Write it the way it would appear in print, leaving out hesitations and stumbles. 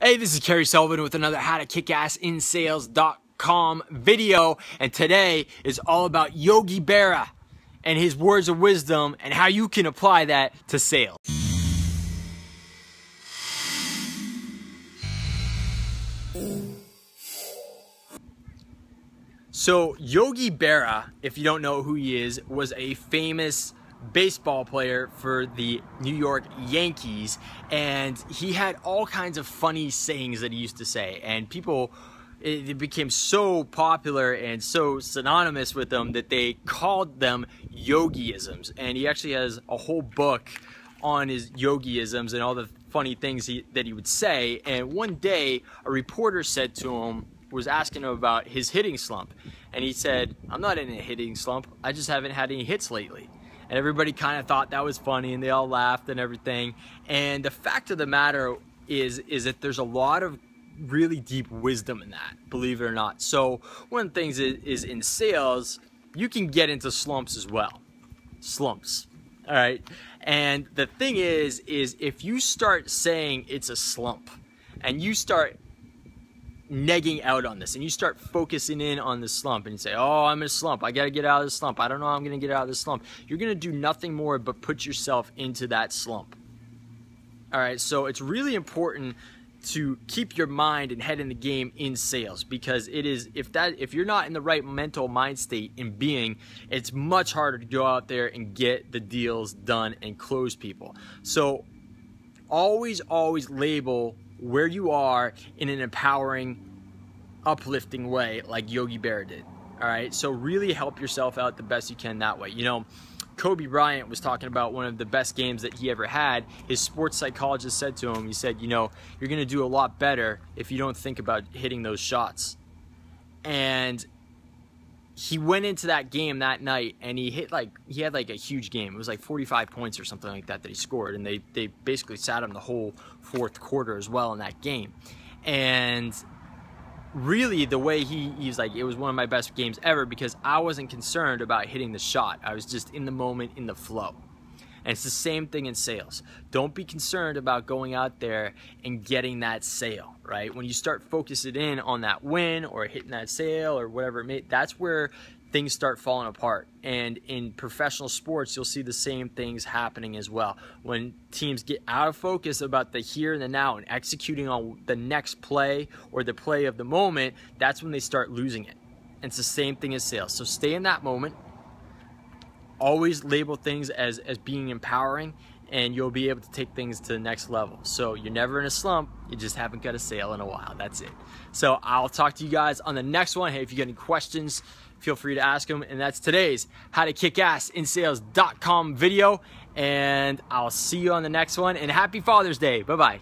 Hey, this is Kerry Sullivan with another How to Kick Ass in Sales.com video, and today is all about Yogi Berra and his words of wisdom and how you can apply that to sales. So Yogi Berra, if you don't know who he is, was a famous baseball player for the New York Yankees, and he had all kinds of funny sayings that he used to say, and it became so popular and so synonymous with them that they called them Yogiisms. And he actually has a whole book on his Yogiisms and all the funny things that he would say. And one day a reporter said to him, was asking him about his hitting slump, and he said, "I'm not in a hitting slump, I just haven't had any hits lately." And everybody kind of thought that was funny, and they all laughed and everything. And the fact of the matter is that there's a lot of really deep wisdom in that, believe it or not. So one of the things is in sales, you can get into slumps as well. Slumps, all right? And the thing is if you start saying it's a slump, and you start negging out on this, and you start focusing in on the slump, and you say, "Oh, I'm in a slump, I gotta get out of the slump, I don't know how I'm gonna get out of the slump," you're gonna do nothing more but put yourself into that slump. All right, so it's really important to keep your mind and head in the game in sales, because it is, if you're not in the right mental mind state in being, it's much harder to go out there and get the deals done and close people. So always label where you are in an empowering, uplifting way, like Yogi Berra did. All right, so really help yourself out the best you can that way. You know, Kobe Bryant was talking about one of the best games that he ever had. His sports psychologist said to him, he said, "You know, you're gonna do a lot better if you don't think about hitting those shots." And he went into that game that night, and he had like a huge game. It was like 45 points or something like that he scored, and they basically sat him the whole fourth quarter as well in that game. And really, the way he's like, it was one of my best games ever because I wasn't concerned about hitting the shot. I was just in the moment, in the flow. And it's the same thing in sales. Don't be concerned about going out there and getting that sale, right? When you start focusing in on that win or hitting that sale or whatever it may, that's where things start falling apart. And in professional sports, you'll see the same things happening as well. When teams get out of focus about the here and the now and executing on the next play or the play of the moment, that's when they start losing it. And it's the same thing as sales. So stay in that moment. Always label things as being empowering, and you'll be able to take things to the next level. So you're never in a slump, you just haven't got a sale in a while. That's it. So I'll talk to you guys on the next one. Hey, if you got any questions, feel free to ask them. And that's today's How to Kick Ass in Sales.com video. And I'll see you on the next one. And happy Father's Day. Bye-bye.